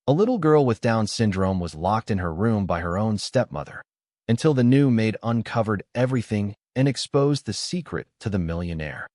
A little girl with Down syndrome was locked in her room by her own stepmother, until the new maid uncovered everything and exposed the secret to the millionaire.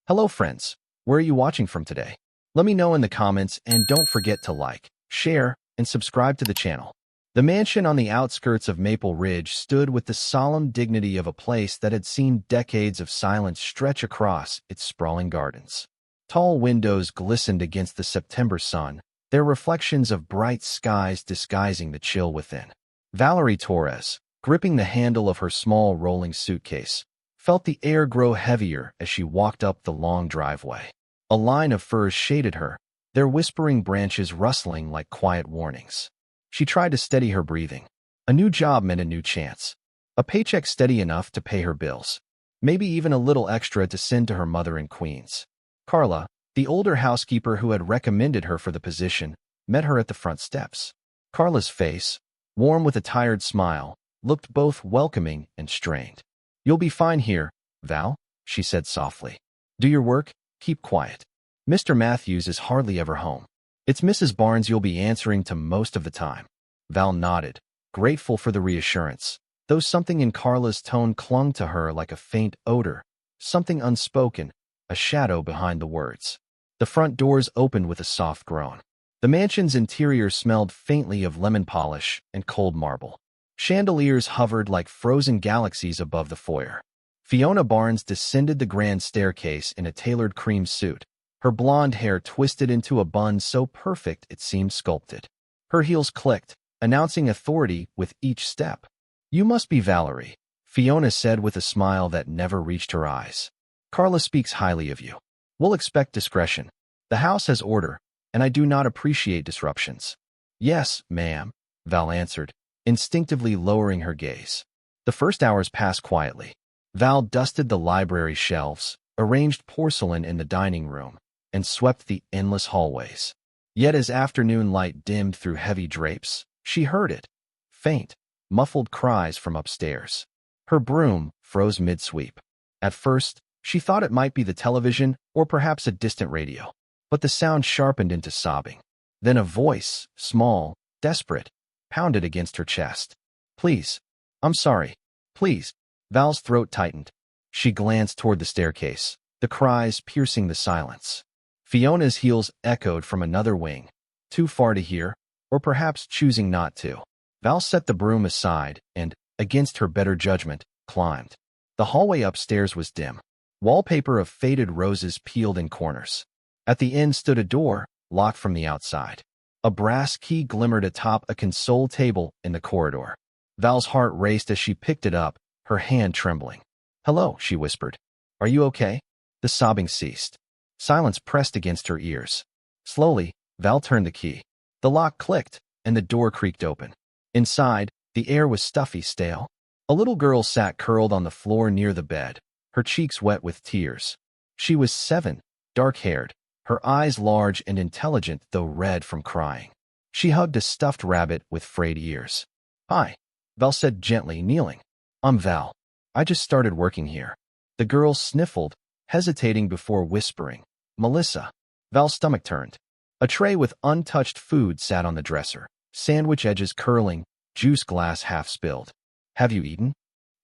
Hello friends, where are you watching from today? Let me know in the comments and don't forget to like, share, and subscribe to the channel. The mansion on the outskirts of Maple Ridge stood with the solemn dignity of a place that had seen decades of silence stretch across its sprawling gardens. Tall windows glistened against the September sun, their reflections of bright skies disguising the chill within. Valerie Torres, gripping the handle of her small rolling suitcase, felt the air grow heavier as she walked up the long driveway. A line of firs shaded her, their whispering branches rustling like quiet warnings. She tried to steady her breathing. A new job meant a new chance. A paycheck steady enough to pay her bills. Maybe even a little extra to send to her mother in Queens. Carla, the older housekeeper who had recommended her for the position, met her at the front steps. Carla's face, warm with a tired smile, looked both welcoming and strained. "You'll be fine here, Val," she said softly. "Do your work, keep quiet. Mr. Matthews is hardly ever home. It's Mrs. Barnes you'll be answering to most of the time." Val nodded, grateful for the reassurance, though something in Carla's tone clung to her like a faint odor, something unspoken, a shadow behind the words. The front doors opened with a soft groan. The mansion's interior smelled faintly of lemon polish and cold marble. Chandeliers hovered like frozen galaxies above the foyer. Fiona Barnes descended the grand staircase in a tailored cream suit, her blonde hair twisted into a bun so perfect it seemed sculpted. Her heels clicked, announcing authority with each step. "You must be Valerie," Fiona said with a smile that never reached her eyes. "Carla speaks highly of you. We'll expect discretion. The house has order, and I do not appreciate disruptions." "Yes, ma'am," Val answered, instinctively lowering her gaze. The first hours passed quietly. Val dusted the library shelves, arranged porcelain in the dining room, and swept the endless hallways. Yet as afternoon light dimmed through heavy drapes, she heard it. Faint, muffled cries from upstairs. Her broom froze mid-sweep. At first, she thought it might be the television or perhaps a distant radio, but the sound sharpened into sobbing. Then a voice, small, desperate, pounded against her chest. "Please. I'm sorry. Please." Val's throat tightened. She glanced toward the staircase, the cries piercing the silence. Fiona's heels echoed from another wing, too far to hear, or perhaps choosing not to. Val set the broom aside and, against her better judgment, climbed. The hallway upstairs was dim. Wallpaper of faded roses peeled in corners. At the end stood a door, locked from the outside. A brass key glimmered atop a console table in the corridor. Val's heart raced as she picked it up, her hand trembling. "Hello," she whispered. "Are you okay?" The sobbing ceased. Silence pressed against her ears. Slowly, Val turned the key. The lock clicked, and the door creaked open. Inside, the air was stuffy, stale. A little girl sat curled on the floor near the bed, her cheeks wet with tears. She was 7, dark-haired, her eyes large and intelligent though red from crying. She hugged a stuffed rabbit with frayed ears. "Hi," Val said gently, kneeling. "I'm Val. I just started working here." The girl sniffled, hesitating before whispering, "Melissa." Val's stomach turned. A tray with untouched food sat on the dresser, sandwich edges curling, juice glass half spilled. "Have you eaten?"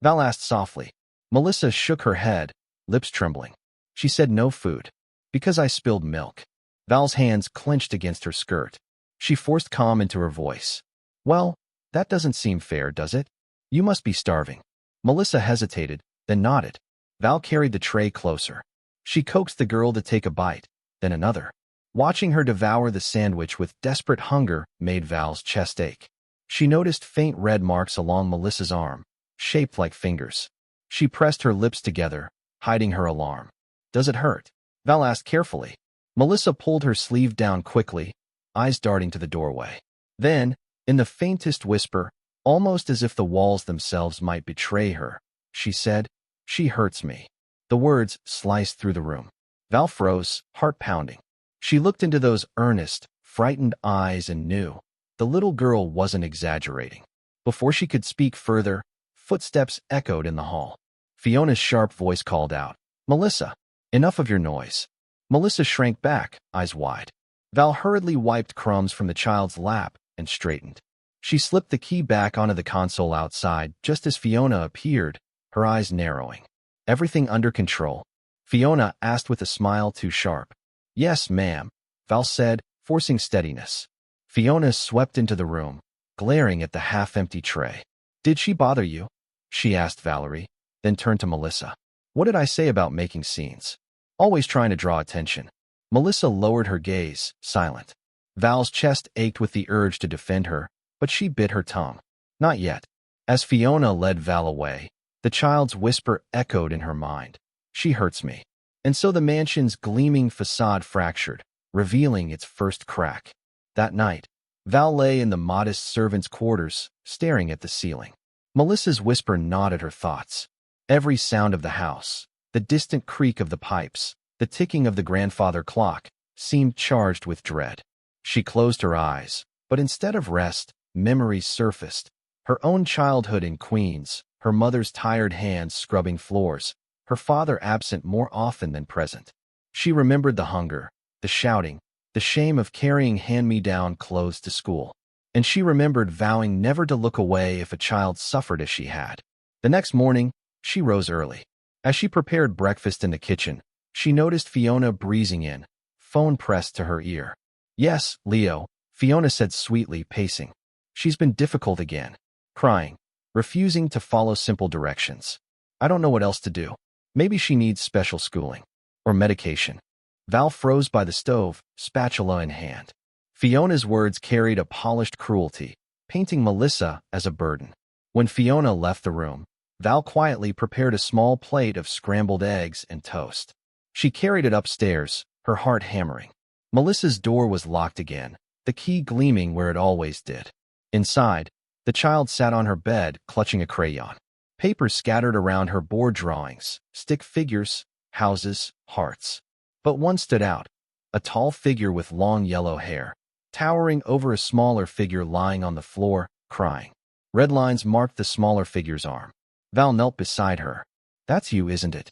Val asked softly. Melissa shook her head, lips trembling. She said no food. "Because I spilled milk." Val's hands clenched against her skirt. She forced calm into her voice. "Well, that doesn't seem fair, does it? You must be starving." Melissa hesitated, then nodded. Val carried the tray closer. She coaxed the girl to take a bite, then another. Watching her devour the sandwich with desperate hunger made Val's chest ache. She noticed faint red marks along Melissa's arm, shaped like fingers. She pressed her lips together, hiding her alarm. "Does it hurt?" Val asked carefully. Melissa pulled her sleeve down quickly, eyes darting to the doorway. Then, in the faintest whisper, almost as if the walls themselves might betray her, she said, "She hurts me." The words sliced through the room. Val froze, heart pounding. She looked into those earnest, frightened eyes and knew the little girl wasn't exaggerating. Before she could speak further, footsteps echoed in the hall. Fiona's sharp voice called out, "Melissa, enough of your noise." Melissa shrank back, eyes wide. Val hurriedly wiped crumbs from the child's lap and straightened. She slipped the key back onto the console outside just as Fiona appeared, her eyes narrowing. "Everything under control?" Fiona asked with a smile too sharp. "Yes, ma'am," Val said, forcing steadiness. Fiona swept into the room, glaring at the half-empty tray. "Did she bother you?" she asked Valerie, then turned to Melissa. "What did I say about making scenes? Always trying to draw attention." Melissa lowered her gaze, silent. Val's chest ached with the urge to defend her, but she bit her tongue. "Not yet." As Fiona led Val away, the child's whisper echoed in her mind. "She hurts me." And so the mansion's gleaming facade fractured, revealing its first crack. That night, Val lay in the modest servants' quarters, staring at the ceiling. Melissa's whisper gnawed at her thoughts. Every sound of the house, the distant creak of the pipes, the ticking of the grandfather clock, seemed charged with dread. She closed her eyes, but instead of rest, memories surfaced. Her own childhood in Queens, her mother's tired hands scrubbing floors, her father absent more often than present. She remembered the hunger, the shouting, the shame of carrying hand-me-down clothes to school. And she remembered vowing never to look away if a child suffered as she had. The next morning, she rose early. As she prepared breakfast in the kitchen, she noticed Fiona breezing in, phone pressed to her ear. "Yes, Leo," Fiona said sweetly, pacing. "She's been difficult again. Crying, refusing to follow simple directions. I don't know what else to do. Maybe she needs special schooling. Or medication." Val froze by the stove, spatula in hand. Fiona's words carried a polished cruelty, painting Melissa as a burden. When Fiona left the room, Val quietly prepared a small plate of scrambled eggs and toast. She carried it upstairs, her heart hammering. Melissa's door was locked again, the key gleaming where it always did. Inside, the child sat on her bed, clutching a crayon. Papers scattered around her board drawings, stick figures, houses, hearts. But one stood out, a tall figure with long yellow hair, towering over a smaller figure lying on the floor, crying. Red lines marked the smaller figure's arm. Val knelt beside her. "That's you, isn't it?"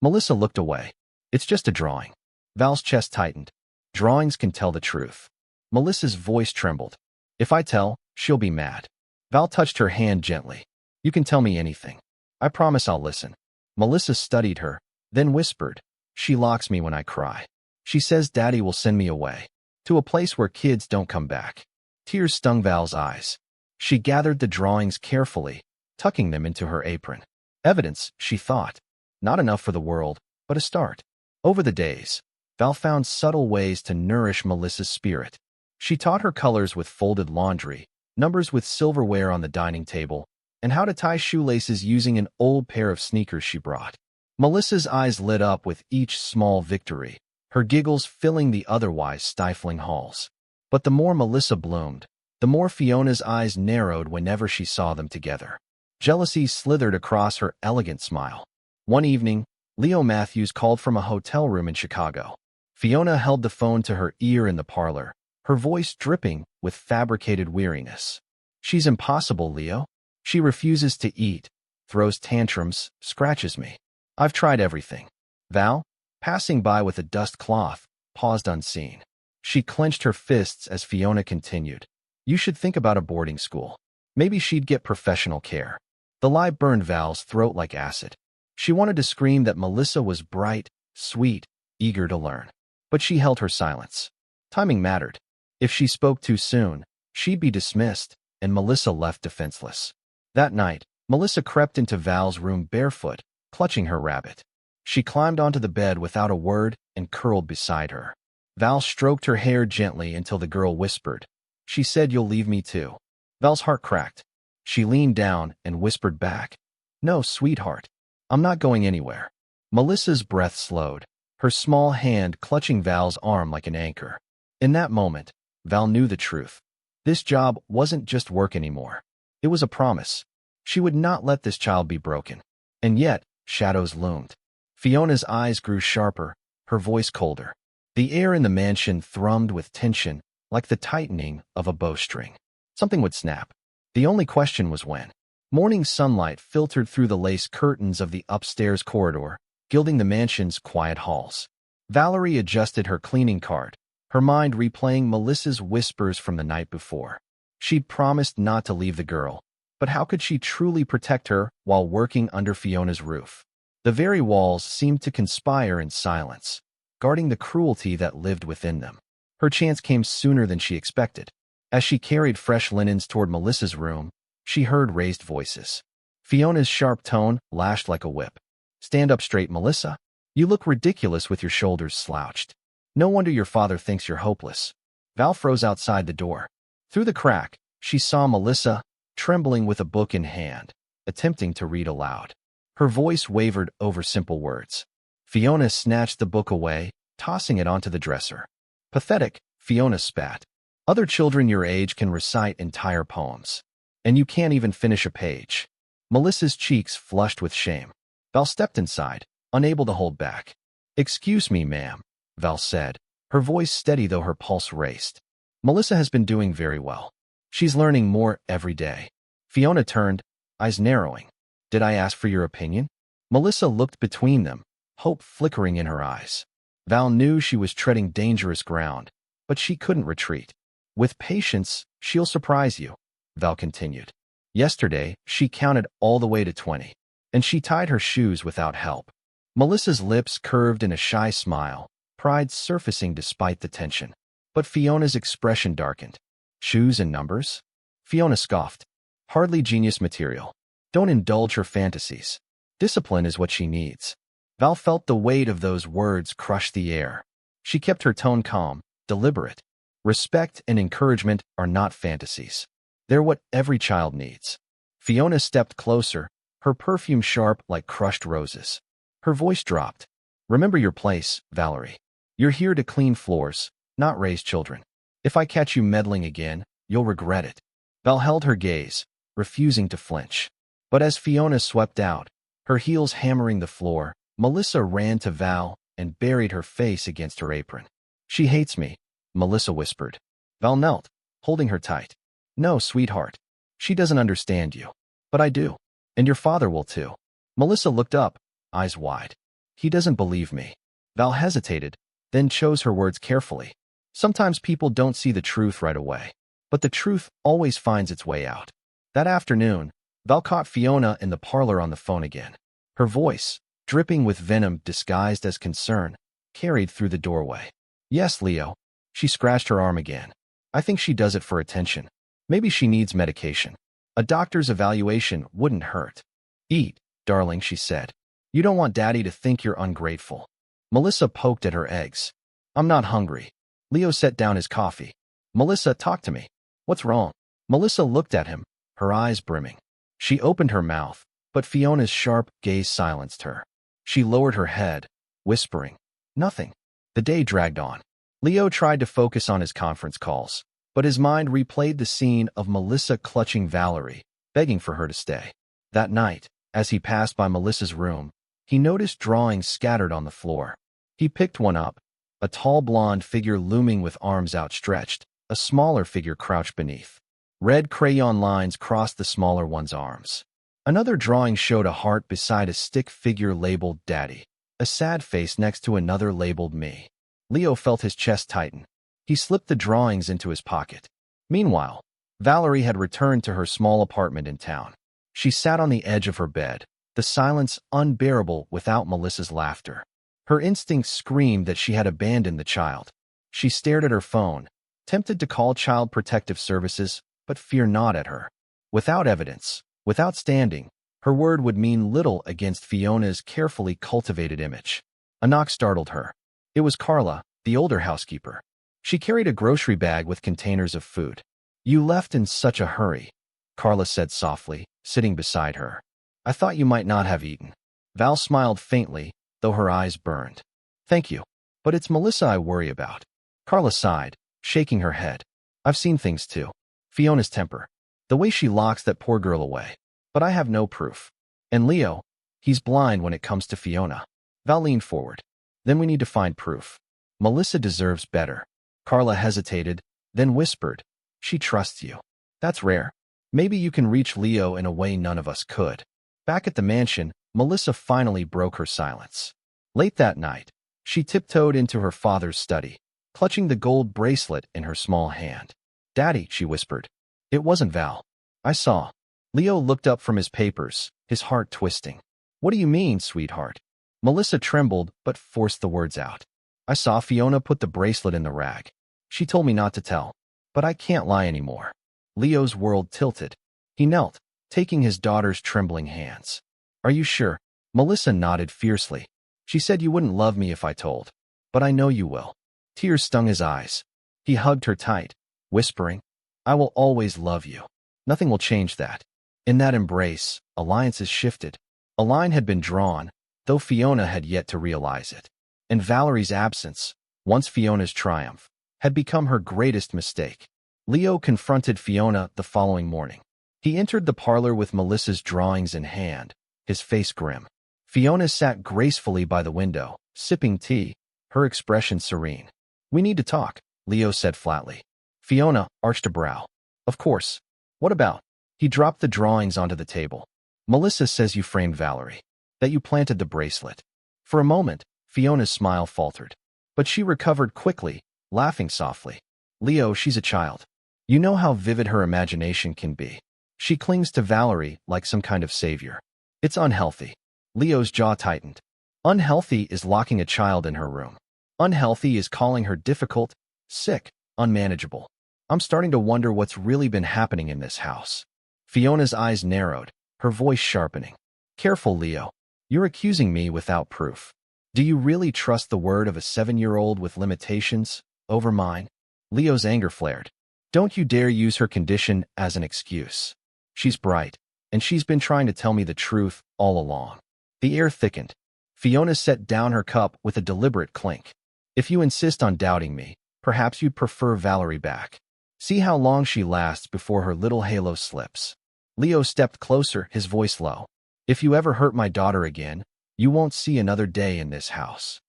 Melissa looked away. "It's just a drawing." Val's chest tightened. "Drawings can tell the truth." Melissa's voice trembled. "If I tell, she'll be mad." Val touched her hand gently. "You can tell me anything. I promise I'll listen." Melissa studied her, then whispered, "She locks me when I cry. She says Daddy will send me away, to a place where kids don't come back." Tears stung Val's eyes. She gathered the drawings carefully, tucking them into her apron. Evidence, she thought. Not enough for the world, but a start. Over the days, Val found subtle ways to nourish Melissa's spirit. She taught her colors with folded laundry, numbers with silverware on the dining table, and how to tie shoelaces using an old pair of sneakers she brought. Melissa's eyes lit up with each small victory, her giggles filling the otherwise stifling halls. But the more Melissa bloomed, the more Fiona's eyes narrowed whenever she saw them together. Jealousy slithered across her elegant smile. One evening, Leo Matthews called from a hotel room in Chicago. Fiona held the phone to her ear in the parlor, her voice dripping with fabricated weariness. "She's impossible, Leo. She refuses to eat, throws tantrums, scratches me. I've tried everything." Val, passing by with a dust cloth, paused unseen. She clenched her fists as Fiona continued. "You should think about a boarding school. Maybe she'd get professional care." The lie burned Val's throat like acid. She wanted to scream that Melissa was bright, sweet, eager to learn. But she held her silence. Timing mattered. If she spoke too soon, she'd be dismissed, and Melissa left defenseless. That night, Melissa crept into Val's room barefoot, clutching her rabbit. She climbed onto the bed without a word and curled beside her. Val stroked her hair gently until the girl whispered, "She said you'll leave me too." Val's heart cracked. She leaned down and whispered back, "No, sweetheart. I'm not going anywhere." Melissa's breath slowed, her small hand clutching Val's arm like an anchor. In that moment, Val knew the truth. This job wasn't just work anymore. It was a promise. She would not let this child be broken. And yet, shadows loomed. Fiona's eyes grew sharper, her voice colder. The air in the mansion thrummed with tension, like the tightening of a bowstring. Something would snap. The only question was when. Morning sunlight filtered through the lace curtains of the upstairs corridor, gilding the mansion's quiet halls. Valerie adjusted her cleaning cart, her mind replaying Melissa's whispers from the night before. She'd promised not to leave the girl, but how could she truly protect her while working under Fiona's roof? The very walls seemed to conspire in silence, guarding the cruelty that lived within them. Her chance came sooner than she expected. As she carried fresh linens toward Melissa's room, she heard raised voices. Fiona's sharp tone lashed like a whip. "Stand up straight, Melissa. You look ridiculous with your shoulders slouched. No wonder your father thinks you're hopeless." Val froze outside the door. Through the crack, she saw Melissa, trembling with a book in hand, attempting to read aloud. Her voice wavered over simple words. Fiona snatched the book away, tossing it onto the dresser. "Pathetic," Fiona spat. "Other children your age can recite entire poems, and you can't even finish a page." Melissa's cheeks flushed with shame. Val stepped inside, unable to hold back. "Excuse me, ma'am," Val said, her voice steady though her pulse raced. "Melissa has been doing very well. She's learning more every day." Fiona turned, eyes narrowing. "Did I ask for your opinion?" Melissa looked between them, hope flickering in her eyes. Val knew she was treading dangerous ground, but she couldn't retreat. "With patience, she'll surprise you," Val continued. "Yesterday, she counted all the way to 20, and she tied her shoes without help." Melissa's lips curved in a shy smile, pride surfacing despite the tension. But Fiona's expression darkened. "Shoes and numbers?" Fiona scoffed. "Hardly genius material. Don't indulge her fantasies. Discipline is what she needs." Val felt the weight of those words crush the air. She kept her tone calm, deliberate. Respect and encouragement are not fantasies. They're what every child needs. Fiona stepped closer, her perfume sharp like crushed roses. Her voice dropped. "Remember your place, Valerie. You're here to clean floors, not raise children. If I catch you meddling again, you'll regret it." Val held her gaze, refusing to flinch. But as Fiona swept out, her heels hammering the floor, Melissa ran to Val and buried her face against her apron. "She hates me," Melissa whispered. Val knelt, holding her tight. "No, sweetheart. She doesn't understand you. But I do. And your father will too." Melissa looked up, eyes wide. "He doesn't believe me." Val hesitated, then chose her words carefully. "Sometimes people don't see the truth right away, but the truth always finds its way out." That afternoon, Val caught Fiona in the parlor on the phone again. Her voice, dripping with venom disguised as concern, carried through the doorway. "Yes, Leo." She scratched her arm again. "I think she does it for attention. Maybe she needs medication. A doctor's evaluation wouldn't hurt." "Eat, darling," she said. "You don't want Daddy to think you're ungrateful." Melissa poked at her eggs. "I'm not hungry." Leo set down his coffee. "Melissa, talk to me. What's wrong?" Melissa looked at him, her eyes brimming. She opened her mouth, but Fiona's sharp gaze silenced her. She lowered her head, whispering, "Nothing." The day dragged on. Leo tried to focus on his conference calls, but his mind replayed the scene of Melissa clutching Valerie, begging for her to stay. That night, as he passed by Melissa's room, he noticed drawings scattered on the floor. He picked one up, a tall blonde figure looming with arms outstretched, a smaller figure crouched beneath. Red crayon lines crossed the smaller one's arms. Another drawing showed a heart beside a stick figure labeled Daddy, a sad face next to another labeled Me. Leo felt his chest tighten. He slipped the drawings into his pocket. Meanwhile, Valerie had returned to her small apartment in town. She sat on the edge of her bed, the silence unbearable without Melissa's laughter. Her instincts screamed that she had abandoned the child. She stared at her phone, tempted to call Child Protective Services, but fear gnawed at her. Without evidence, without standing, her word would mean little against Fiona's carefully cultivated image. A knock startled her. It was Carla, the older housekeeper. She carried a grocery bag with containers of food. "You left in such a hurry," Carla said softly, sitting beside her. "I thought you might not have eaten." Val smiled faintly, though her eyes burned. "Thank you. But it's Melissa I worry about." Carla sighed, shaking her head. "I've seen things too. Fiona's temper. The way she locks that poor girl away. But I have no proof. And Leo, he's blind when it comes to Fiona." Val leaned forward. "Then we need to find proof. Melissa deserves better." Carla hesitated, then whispered, "She trusts you." "That's rare. Maybe you can reach Leo in a way none of us could." Back at the mansion, Melissa finally broke her silence. Late that night, she tiptoed into her father's study. clutching the gold bracelet in her small hand. "Daddy," she whispered. "It wasn't Val. I saw." Leo looked up from his papers, his heart twisting. "What do you mean, sweetheart?" Melissa trembled but forced the words out. "I saw Fiona put the bracelet in the rag. She told me not to tell. But I can't lie anymore." Leo's world tilted. He knelt, taking his daughter's trembling hands. "Are you sure?" Melissa nodded fiercely. "She said you wouldn't love me if I told. But I know you will." Tears stung his eyes. He hugged her tight, whispering, "I will always love you. Nothing will change that." In that embrace, alliances shifted. A line had been drawn, though Fiona had yet to realize it. And Valerie's absence, once Fiona's triumph, had become her greatest mistake. Leo confronted Fiona the following morning. He entered the parlor with Melissa's drawings in hand, his face grim. Fiona sat gracefully by the window, sipping tea, her expression serene. "We need to talk," Leo said flatly. Fiona arched a brow. "Of course. What about?" He dropped the drawings onto the table. "Melissa says you framed Valerie, that you planted the bracelet." For a moment, Fiona's smile faltered. But she recovered quickly, laughing softly. "Leo, she's a child. You know how vivid her imagination can be. She clings to Valerie like some kind of savior. It's unhealthy." Leo's jaw tightened. Unhealthy is locking a child in her room. Unhealthy is calling her difficult, sick, unmanageable. "I'm starting to wonder what's really been happening in this house." Fiona's eyes narrowed, her voice sharpening. "Careful, Leo. You're accusing me without proof. Do you really trust the word of a 7-year-old with limitations over mine?" Leo's anger flared. "Don't you dare use her condition as an excuse. She's bright, and she's been trying to tell me the truth all along." The air thickened. Fiona set down her cup with a deliberate clink. "If you insist on doubting me, perhaps you'd prefer Valerie back. See how long she lasts before her little halo slips." Leo stepped closer, his voice low. "If you ever hurt my daughter again, you won't see another day in this house."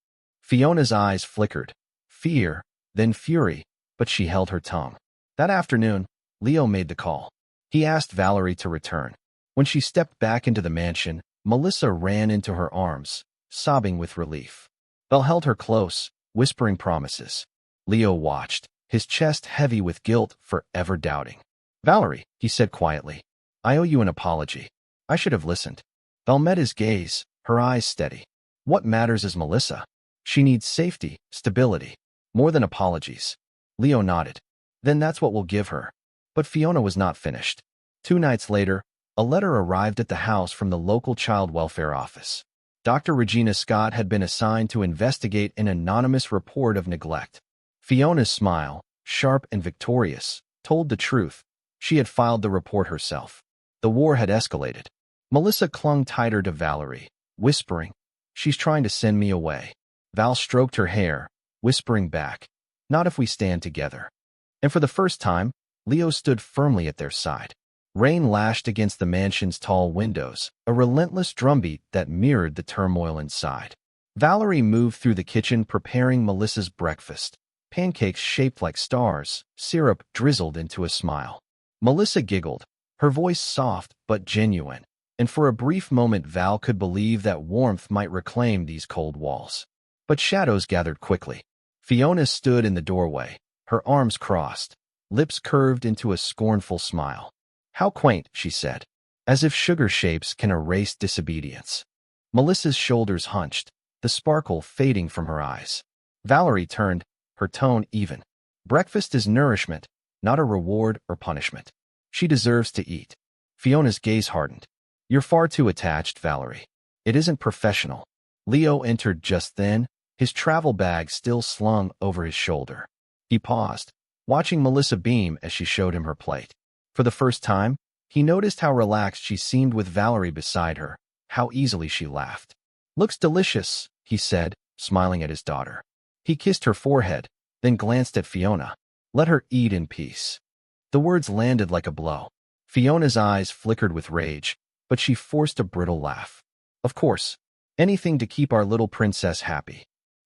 Fiona's eyes flickered. Fear, then fury, but she held her tongue. That afternoon, Leo made the call. He asked Valerie to return. When she stepped back into the mansion, Melissa ran into her arms, sobbing with relief. Val held her close, whispering promises. Leo watched, his chest heavy with guilt for ever doubting. "Valerie," he said quietly, "I owe you an apology. I should have listened." Val met his gaze, her eyes steady. "What matters is Melissa. She needs safety, stability, more than apologies." Leo nodded. "Then that's what we'll give her." But Fiona was not finished. 2 nights later, a letter arrived at the house from the local child welfare office. Dr. Regina Scott had been assigned to investigate an anonymous report of neglect. Fiona's smile, sharp and victorious, told the truth. She had filed the report herself. The war had escalated. Melissa clung tighter to Valerie, whispering, "She's trying to send me away." Val stroked her hair, whispering back, "Not if we stand together." And for the first time, Leo stood firmly at their side. Rain lashed against the mansion's tall windows, a relentless drumbeat that mirrored the turmoil inside. Valerie moved through the kitchen preparing Melissa's breakfast. Pancakes shaped like stars, syrup drizzled into a smile. Melissa giggled, her voice soft but genuine, and for a brief moment Val could believe that warmth might reclaim these cold walls. But shadows gathered quickly. Fiona stood in the doorway, her arms crossed, lips curved into a scornful smile. "How quaint," she said, "as if sugar shapes can erase disobedience." Melissa's shoulders hunched, the sparkle fading from her eyes. Valerie turned, her tone even. "Breakfast is nourishment, not a reward or punishment. She deserves to eat." Fiona's gaze hardened. "You're far too attached, Valerie. It isn't professional." Leo entered just then, his travel bag still slung over his shoulder. He paused, watching Melissa beam as she showed him her plate. For the first time, he noticed how relaxed she seemed with Valerie beside her, how easily she laughed. "Looks delicious," he said, smiling at his daughter. He kissed her forehead, then glanced at Fiona. "Let her eat in peace." The words landed like a blow. Fiona's eyes flickered with rage, but she forced a brittle laugh. "Of course. Anything to keep our little princess happy."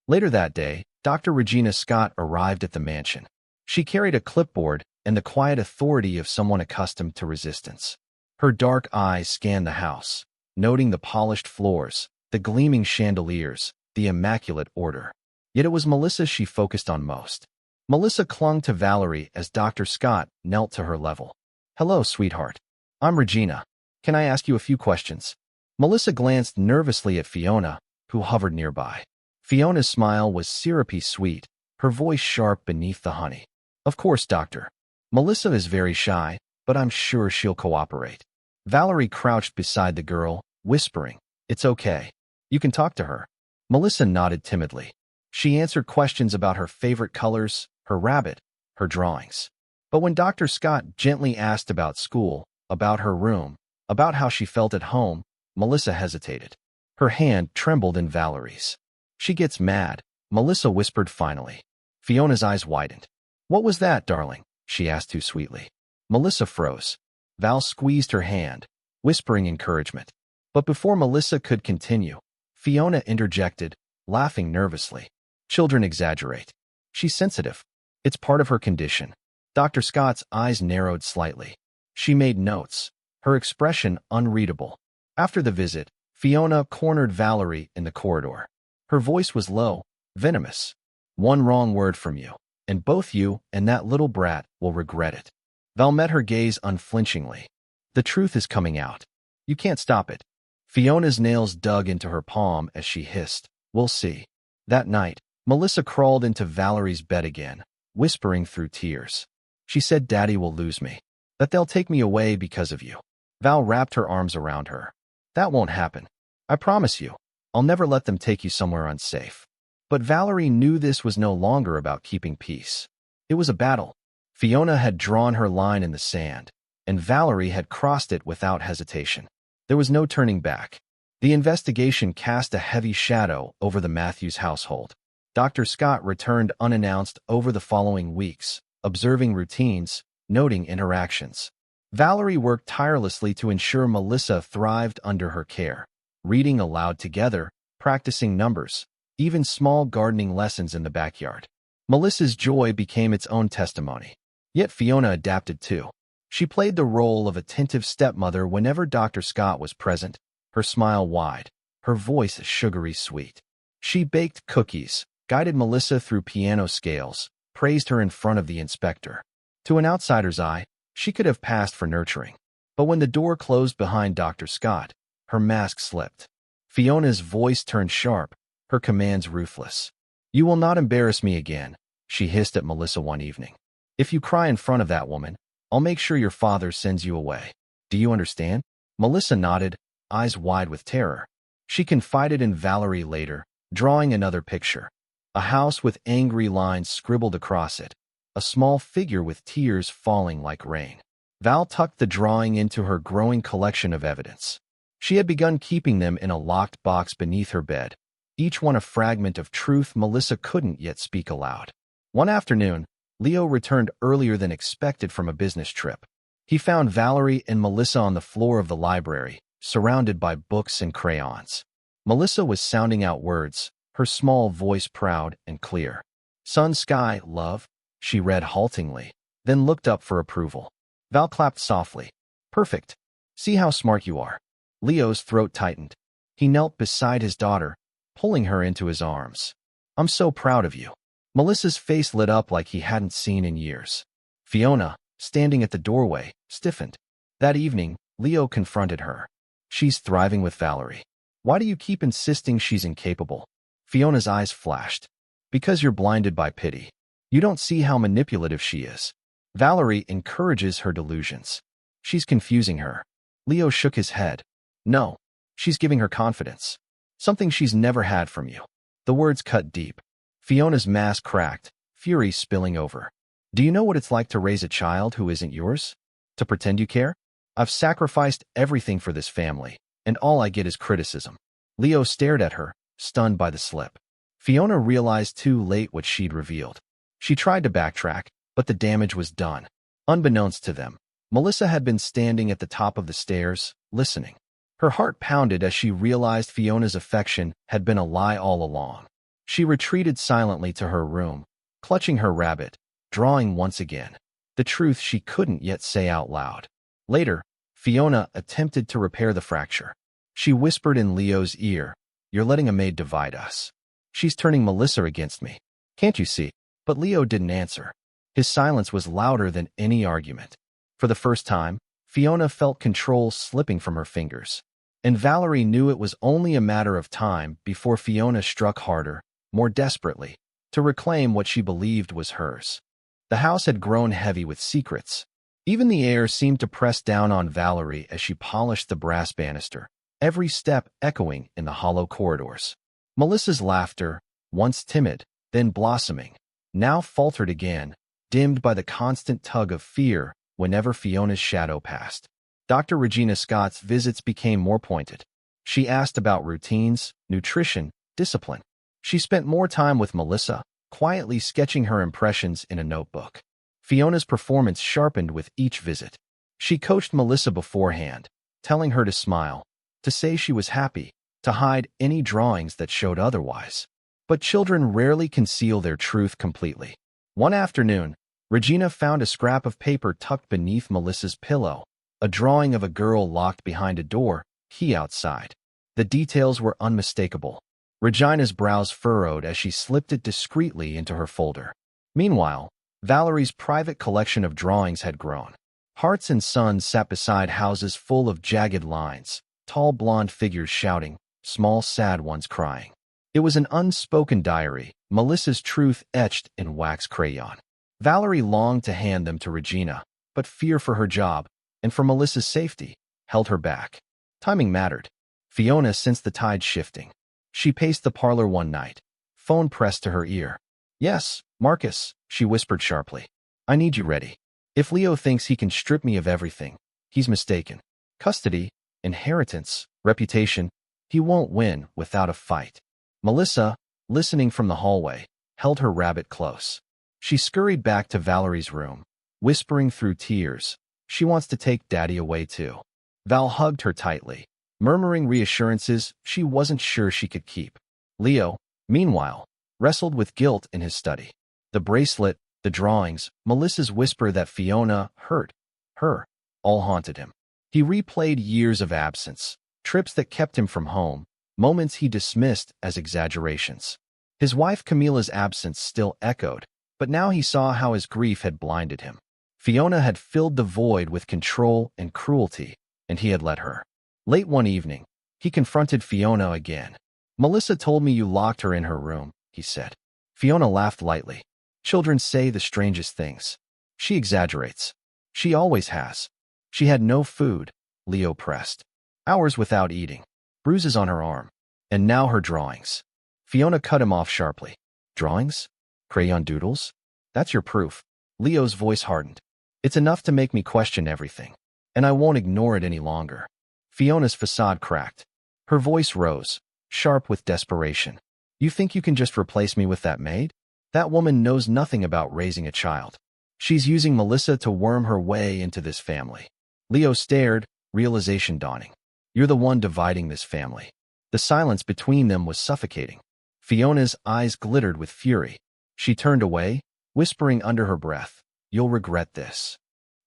Later that day, Dr. Regina Scott arrived at the mansion. She carried a clipboard and the quiet authority of someone accustomed to resistance. Her dark eyes scanned the house, noting the polished floors, the gleaming chandeliers, the immaculate order. Yet it was Melissa she focused on most. Melissa clung to Valerie as Dr. Scott knelt to her level. "Hello, sweetheart. I'm Regina. Can I ask you a few questions?" Melissa glanced nervously at Fiona, who hovered nearby. Fiona's smile was syrupy sweet, her voice sharp beneath the honey. "Of course, doctor. Melissa is very shy, but I'm sure she'll cooperate." Valerie crouched beside the girl, whispering, "It's okay. You can talk to her." Melissa nodded timidly. She answered questions about her favorite colors, her rabbit, her drawings. But when Dr. Scott gently asked about school, about her room, about how she felt at home, Melissa hesitated. Her hand trembled in Valerie's. "She gets mad," Melissa whispered finally. Fiona's eyes widened. "What was that, darling?" she asked too sweetly. Melissa froze. Val squeezed her hand, whispering encouragement. But before Melissa could continue, Fiona interjected, laughing nervously. "Children exaggerate. She's sensitive. It's part of her condition." Dr. Scott's eyes narrowed slightly. She made notes, her expression unreadable. After the visit, Fiona cornered Valerie in the corridor. Her voice was low, venomous. "One wrong word from you, and both you and that little brat will regret it." Val met her gaze unflinchingly. "The truth is coming out. You can't stop it." Fiona's nails dug into her palm as she hissed, "We'll see." That night, Melissa crawled into Valerie's bed again, whispering through tears. She said Daddy will lose me, that they'll take me away because of you. Val wrapped her arms around her. "That won't happen. I promise you. I'll never let them take you somewhere unsafe." But Valerie knew this was no longer about keeping peace. It was a battle. Fiona had drawn her line in the sand, and Valerie had crossed it without hesitation. There was no turning back. The investigation cast a heavy shadow over the Matthews household. Dr. Scott returned unannounced over the following weeks, observing routines, noting interactions. Valerie worked tirelessly to ensure Melissa thrived under her care, reading aloud together, practicing numbers, even small gardening lessons in the backyard. Melissa's joy became its own testimony. Yet Fiona adapted too. She played the role of attentive stepmother whenever Dr. Scott was present, her smile wide, her voice sugary sweet. She baked cookies, guided Melissa through piano scales, praised her in front of the inspector. To an outsider's eye, she could have passed for nurturing. But when the door closed behind Dr. Scott, her mask slipped. Fiona's voice turned sharp, her commands ruthless. "You will not embarrass me again," she hissed at Melissa one evening. "If you cry in front of that woman, I'll make sure your father sends you away. Do you understand?" Melissa nodded, eyes wide with terror. She confided in Valerie later, drawing another picture. A house with angry lines scribbled across it, a small figure with tears falling like rain. Val tucked the drawing into her growing collection of evidence. She had begun keeping them in a locked box beneath her bed, each one a fragment of truth Melissa couldn't yet speak aloud. One afternoon, Leo returned earlier than expected from a business trip. He found Valerie and Melissa on the floor of the library, surrounded by books and crayons. Melissa was sounding out words, her small voice proud and clear. "Sun, sky, love," she read haltingly, then looked up for approval. Val clapped softly. "Perfect. See how smart you are." Leo's throat tightened. He knelt beside his daughter, pulling her into his arms. "I'm so proud of you." Melissa's face lit up like he hadn't seen in years. Fiona, standing at the doorway, stiffened. That evening, Leo confronted her. "She's thriving with Valerie. Why do you keep insisting she's incapable?" Fiona's eyes flashed. "Because you're blinded by pity. You don't see how manipulative she is. Valerie encourages her delusions. She's confusing her." Leo shook his head. "No, she's giving her confidence. Something she's never had from you." The words cut deep. Fiona's mask cracked, fury spilling over. "Do you know what it's like to raise a child who isn't yours? To pretend you care? I've sacrificed everything for this family, and all I get is criticism." Leo stared at her, stunned by the slip. Fiona realized too late what she'd revealed. She tried to backtrack, but the damage was done. Unbeknownst to them, Melissa had been standing at the top of the stairs, listening. Her heart pounded as she realized Fiona's affection had been a lie all along. She retreated silently to her room, clutching her rabbit, drawing once again, the truth she couldn't yet say out loud. Later, Fiona attempted to repair the fracture. She whispered in Leo's ear, "You're letting a maid divide us." She's turning Melissa against me. Can't you see? But Leo didn't answer. His silence was louder than any argument. For the first time, Fiona felt control slipping from her fingers. And Valerie knew it was only a matter of time before Fiona struck harder, more desperately, to reclaim what she believed was hers. The house had grown heavy with secrets. Even the air seemed to press down on Valerie as she polished the brass banister, every step echoing in the hollow corridors. Melissa's laughter, once timid, then blossoming, now faltered again, dimmed by the constant tug of fear whenever Fiona's shadow passed. Dr. Regina Scott's visits became more pointed. She asked about routines, nutrition, discipline. She spent more time with Melissa, quietly sketching her impressions in a notebook. Fiona's performance sharpened with each visit. She coached Melissa beforehand, telling her to smile, to say she was happy, to hide any drawings that showed otherwise. But children rarely conceal their truth completely. One afternoon, Regina found a scrap of paper tucked beneath Melissa's pillow, a drawing of a girl locked behind a door, key outside. The details were unmistakable. Regina's brows furrowed as she slipped it discreetly into her folder. Meanwhile, Valerie's private collection of drawings had grown. Hearts and suns sat beside houses full of jagged lines, tall blonde figures shouting, small sad ones crying. It was an unspoken diary, Melissa's truth etched in wax crayon. Valerie longed to hand them to Regina, but fear for her job, and for Melissa's safety, held her back. Timing mattered. Fiona sensed the tide shifting. She paced the parlor one night, phone pressed to her ear. "Yes, Marcus," she whispered sharply. "I need you ready. If Leo thinks he can strip me of everything, he's mistaken. Custody, inheritance, reputation, he won't win without a fight." Melissa, listening from the hallway, held her rabbit close. She scurried back to Valerie's room, whispering through tears, "She wants to take Daddy away too." Val hugged her tightly, murmuring reassurances she wasn't sure she could keep. Leo, meanwhile, wrestled with guilt in his study. The bracelet, the drawings, Melissa's whisper that Fiona hurt her, all haunted him. He replayed years of absence, trips that kept him from home, moments he dismissed as exaggerations. His wife Camilla's absence still echoed, but now he saw how his grief had blinded him. Fiona had filled the void with control and cruelty, and he had let her. Late one evening, he confronted Fiona again. "Melissa told me you locked her in her room," he said. Fiona laughed lightly. "Children say the strangest things. She exaggerates. She always has. She had no food," Leo pressed. "Hours without eating. Bruises on her arm. And now her drawings." Fiona cut him off sharply. "Drawings? Crayon doodles? That's your proof." Leo's voice hardened. "It's enough to make me question everything. And I won't ignore it any longer." Fiona's facade cracked. Her voice rose, sharp with desperation. "You think you can just replace me with that maid? That woman knows nothing about raising a child. She's using Melissa to worm her way into this family." Leo stared, realization dawning. "You're the one dividing this family." The silence between them was suffocating. Fiona's eyes glittered with fury. She turned away, whispering under her breath, "You'll regret this."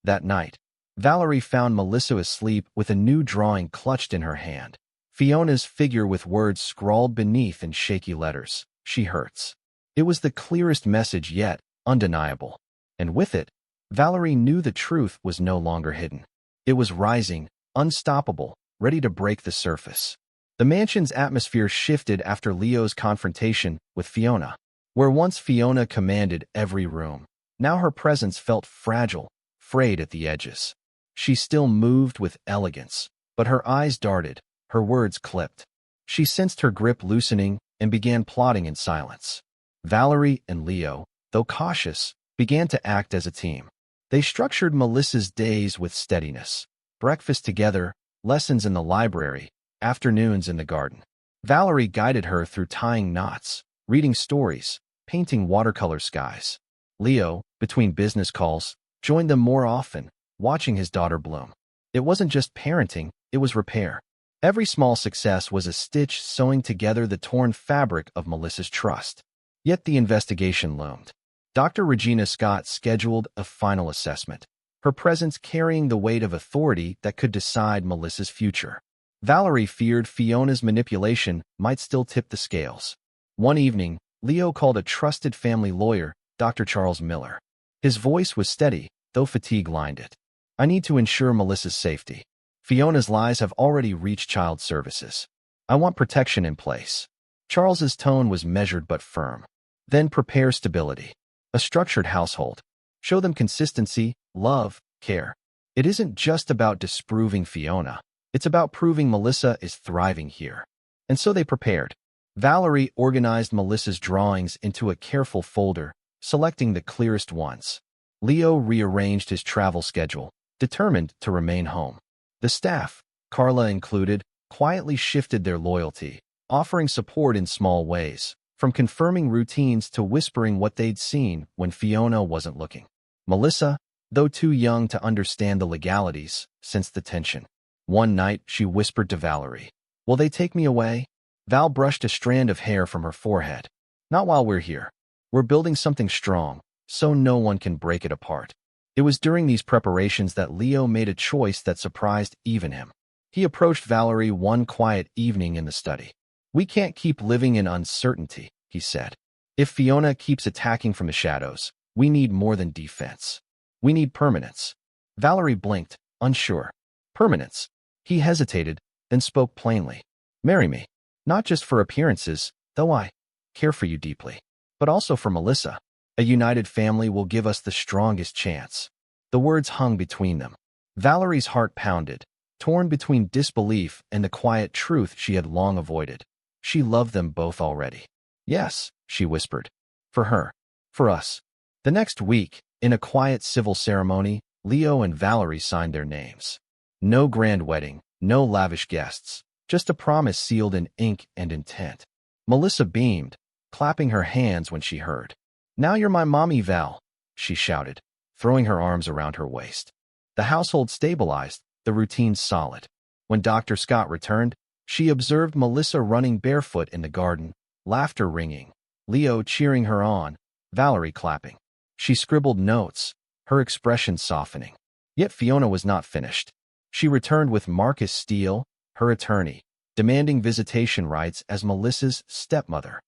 That night, Valerie found Melissa asleep with a new drawing clutched in her hand. Fiona's figure with words scrawled beneath in shaky letters, "She hurts." It was the clearest message yet, undeniable. And with it, Valerie knew the truth was no longer hidden. It was rising, unstoppable, ready to break the surface. The mansion's atmosphere shifted after Leo's confrontation with Fiona. Where once Fiona commanded every room, now her presence felt fragile, frayed at the edges. She still moved with elegance, but her eyes darted, her words clipped. She sensed her grip loosening and began plotting in silence. Valerie and Leo, though cautious, began to act as a team. They structured Melissa's days with steadiness. Breakfast together, lessons in the library, afternoons in the garden. Valerie guided her through tying knots, reading stories, painting watercolor skies. Leo, between business calls, joined them more often, watching his daughter bloom. It wasn't just parenting, it was repair. Every small success was a stitch sewing together the torn fabric of Melissa's trust. Yet the investigation loomed. Dr. Regina Scott scheduled a final assessment, her presence carrying the weight of authority that could decide Melissa's future. Valerie feared Fiona's manipulation might still tip the scales. One evening, Leo called a trusted family lawyer, Dr. Charles Miller. His voice was steady, though fatigue lined it. I need to ensure Melissa's safety. Fiona's lies have already reached child services. I want protection in place. Charles's tone was measured but firm. Then prepare stability. A structured household. Show them consistency, love, care. It isn't just about disproving Fiona. It's about proving Melissa is thriving here. And so they prepared. Valerie organized Melissa's drawings into a careful folder, selecting the clearest ones. Leo rearranged his travel schedule, determined to remain home. The staff, Carla included, quietly shifted their loyalty, offering support in small ways, from confirming routines to whispering what they'd seen when Fiona wasn't looking. Melissa, though too young to understand the legalities, sensed the tension. One night, she whispered to Valerie, "Will they take me away?" Val brushed a strand of hair from her forehead. "Not while we're here. We're building something strong, so no one can break it apart." It was during these preparations that Leo made a choice that surprised even him. He approached Valerie one quiet evening in the study. "We can't keep living in uncertainty," he said. "If Fiona keeps attacking from the shadows, we need more than defense. We need permanence." Valerie blinked, unsure. "Permanence?" He hesitated, then spoke plainly. "Marry me. Not just for appearances, though I care for you deeply, but also for Melissa. A united family will give us the strongest chance." The words hung between them. Valerie's heart pounded, torn between disbelief and the quiet truth she had long avoided. She loved them both already. "Yes," she whispered. "For her. For us." The next week, in a quiet civil ceremony, Leo and Valerie signed their names. No grand wedding, no lavish guests, just a promise sealed in ink and intent. Melissa beamed, clapping her hands when she heard. "Now you're my mommy, Val," she shouted, throwing her arms around her waist. The household stabilized, the routine solid. When Dr. Scott returned, she observed Melissa running barefoot in the garden, laughter ringing, Leo cheering her on, Valerie clapping. She scribbled notes, her expression softening. Yet Fiona was not finished. She returned with Marcus Steele, her attorney, demanding visitation rights as Melissa's stepmother.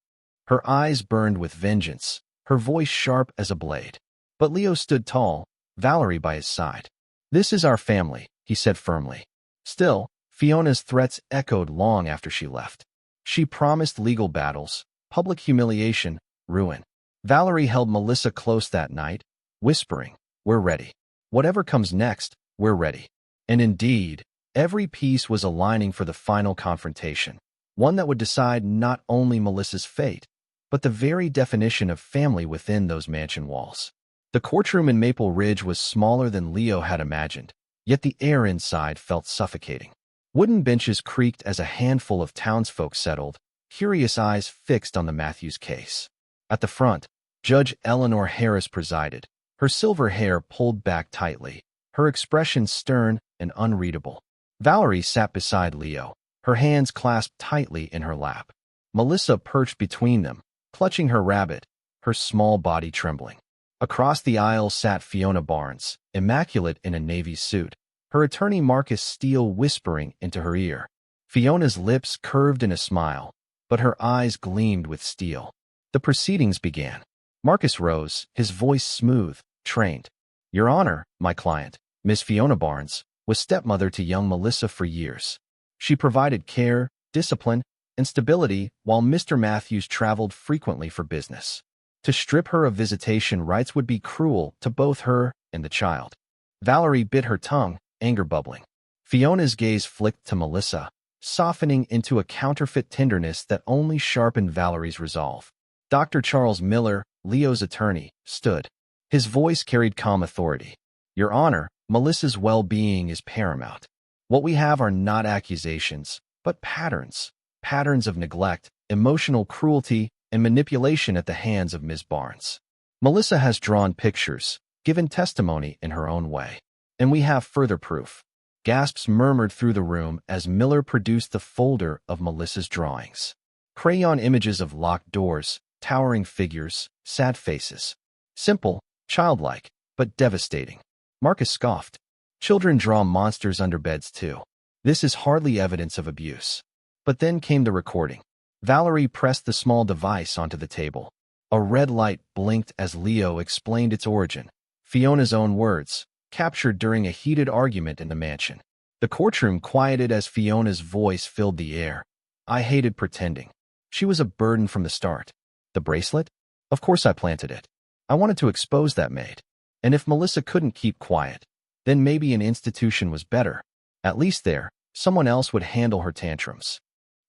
Her eyes burned with vengeance, her voice sharp as a blade. But Leo stood tall, Valerie by his side. "This is our family," he said firmly. Still, Fiona's threats echoed long after she left. She promised legal battles, public humiliation, ruin. Valerie held Melissa close that night, whispering, "We're ready. Whatever comes next, we're ready." And indeed, every piece was aligning for the final confrontation, one that would decide not only Melissa's fate, but the very definition of family within those mansion walls. The courtroom in Maple Ridge was smaller than Leo had imagined, yet the air inside felt suffocating. Wooden benches creaked as a handful of townsfolk settled, curious eyes fixed on the Matthews case. At the front, Judge Eleanor Harris presided, her silver hair pulled back tightly, her expression stern and unreadable. Valerie sat beside Leo, her hands clasped tightly in her lap. Melissa perched between them, clutching her rabbit, her small body trembling. Across the aisle sat Fiona Barnes, immaculate in a navy suit, her attorney Marcus Steele whispering into her ear. Fiona's lips curved in a smile, but her eyes gleamed with steel. The proceedings began. Marcus rose, his voice smooth, trained. "Your Honor, my client, Miss Fiona Barnes, was stepmother to young Melissa for years. She provided care, discipline, and stability while Mr. Matthews traveled frequently for business. To strip her of visitation rights would be cruel to both her and the child." Valerie bit her tongue, anger bubbling. Fiona's gaze flicked to Melissa, softening into a counterfeit tenderness that only sharpened Valerie's resolve. Dr. Charles Miller, Leo's attorney, stood. His voice carried calm authority. "Your Honor, Melissa's well-being is paramount. What we have are not accusations, but patterns. Patterns of neglect, emotional cruelty, and manipulation at the hands of Ms. Barnes. Melissa has drawn pictures, given testimony in her own way. And we have further proof." Gasps murmured through the room as Miller produced the folder of Melissa's drawings. Crayon images of locked doors, towering figures, sad faces. Simple, childlike, but devastating. Marcus scoffed. "Children draw monsters under beds too. This is hardly evidence of abuse." But then came the recording. Valerie pressed the small device onto the table. A red light blinked as Leo explained its origin. Fiona's own words, captured during a heated argument in the mansion. The courtroom quieted as Fiona's voice filled the air. I hated pretending. She was a burden from the start. The bracelet? Of course I planted it. I wanted to expose that maid. And if Melissa couldn't keep quiet, then maybe an institution was better. At least there, someone else would handle her tantrums.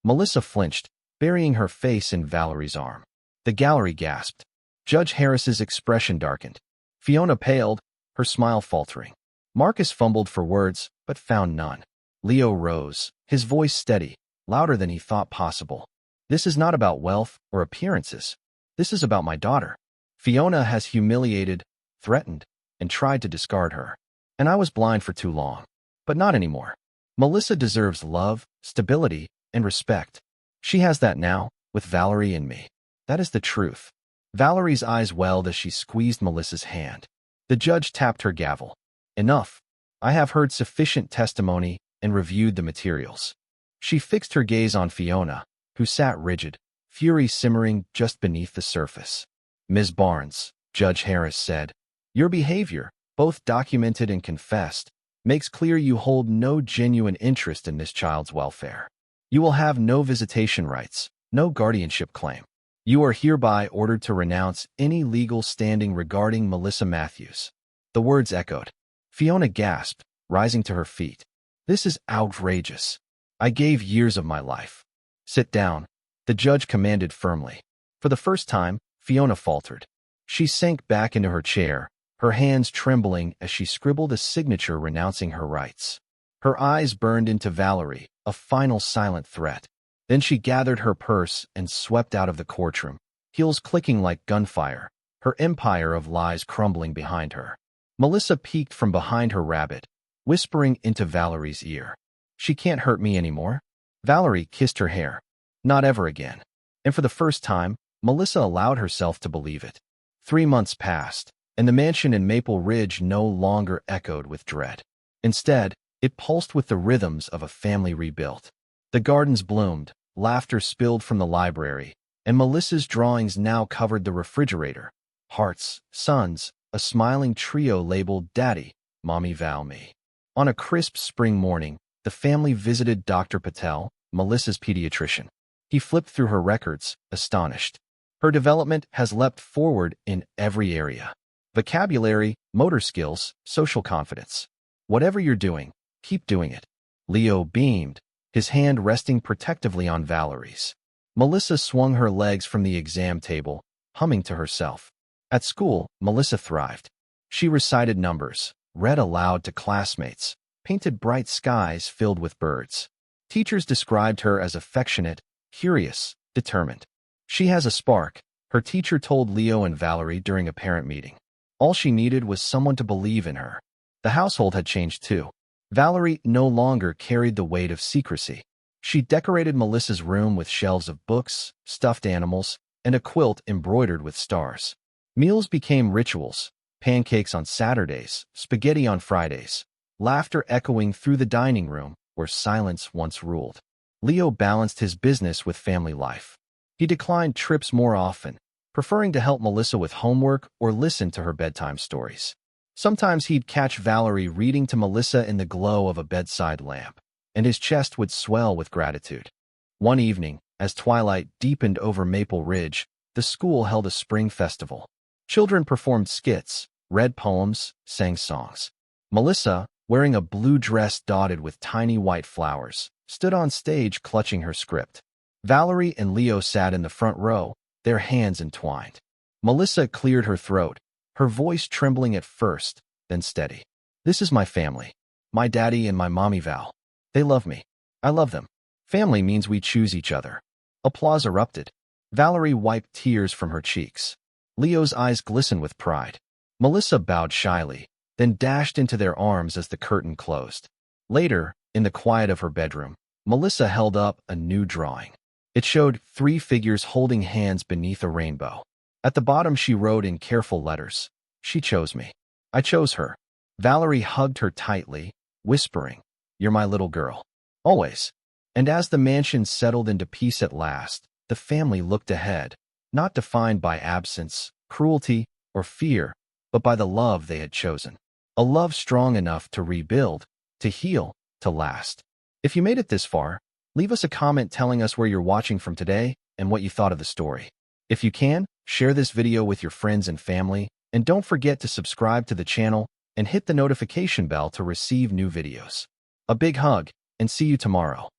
Melissa flinched, burying her face in Valerie's arm. The gallery gasped. Judge Harris's expression darkened. Fiona paled, her smile faltering. Marcus fumbled for words, but found none. Leo rose, his voice steady, louder than he thought possible. This is not about wealth or appearances. This is about my daughter. Fiona has humiliated, threatened, and tried to discard her. And I was blind for too long. But not anymore. Melissa deserves love, stability, and respect. She has that now, with Valerie and me. That is the truth. Valerie's eyes welled as she squeezed Melissa's hand. The judge tapped her gavel. Enough. I have heard sufficient testimony and reviewed the materials. She fixed her gaze on Fiona, who sat rigid, fury simmering just beneath the surface. Ms. Barnes, Judge Harris said, your behavior, both documented and confessed, makes clear you hold no genuine interest in this child's welfare. You will have no visitation rights, no guardianship claim. You are hereby ordered to renounce any legal standing regarding Melissa Matthews. The words echoed. Fiona gasped, rising to her feet. This is outrageous. I gave years of my life. Sit down, the judge commanded firmly. For the first time, Fiona faltered. She sank back into her chair, her hands trembling as she scribbled a signature renouncing her rights. Her eyes burned into Valerie, a final silent threat. Then she gathered her purse and swept out of the courtroom, heels clicking like gunfire, her empire of lies crumbling behind her. Melissa peeked from behind her rabbit, whispering into Valerie's ear. She can't hurt me anymore. Valerie kissed her hair. Not ever again. And for the first time, Melissa allowed herself to believe it. 3 months passed, and the mansion in Maple Ridge no longer echoed with dread. Instead, it pulsed with the rhythms of a family rebuilt. The gardens bloomed, laughter spilled from the library, and Melissa's drawings now covered the refrigerator. Hearts, sons, a smiling trio labeled Daddy, Mommy, Val, Me. On a crisp spring morning, the family visited Dr. Patel, Melissa's pediatrician. He flipped through her records, astonished. Her development has leapt forward in every area. Vocabulary, motor skills, social confidence. Whatever you're doing, keep doing it. Leo beamed, his hand resting protectively on Valerie's. Melissa swung her legs from the exam table, humming to herself. At school, Melissa thrived. She recited numbers, read aloud to classmates, painted bright skies filled with birds. Teachers described her as affectionate, curious, determined. She has a spark, her teacher told Leo and Valerie during a parent meeting. All she needed was someone to believe in her. The household had changed too. Valerie no longer carried the weight of secrecy. She decorated Melissa's room with shelves of books, stuffed animals, and a quilt embroidered with stars. Meals became rituals, pancakes on Saturdays, spaghetti on Fridays, laughter echoing through the dining room where silence once ruled. Leo balanced his business with family life. He declined trips more often, preferring to help Melissa with homework or listen to her bedtime stories. Sometimes he'd catch Valerie reading to Melissa in the glow of a bedside lamp, and his chest would swell with gratitude. One evening, as twilight deepened over Maple Ridge, the school held a spring festival. Children performed skits, read poems, sang songs. Melissa, wearing a blue dress dotted with tiny white flowers, stood on stage clutching her script. Valerie and Leo sat in the front row, their hands entwined. Melissa cleared her throat, her voice trembling at first, then steady. This is my family. My daddy and my mommy Val. They love me. I love them. Family means we choose each other. Applause erupted. Valerie wiped tears from her cheeks. Leo's eyes glistened with pride. Melissa bowed shyly, then dashed into their arms as the curtain closed. Later, in the quiet of her bedroom, Melissa held up a new drawing. It showed 3 figures holding hands beneath a rainbow. At the bottom she wrote in careful letters, "She chose me. I chose her." Valerie hugged her tightly, whispering, "You're my little girl. Always." And as the mansion settled into peace at last, the family looked ahead, not defined by absence, cruelty, or fear, but by the love they had chosen. A love strong enough to rebuild, to heal, to last. If you made it this far, leave us a comment telling us where you're watching from today and what you thought of the story. If you can, share this video with your friends and family, and don't forget to subscribe to the channel and hit the notification bell to receive new videos. A big hug, and see you tomorrow.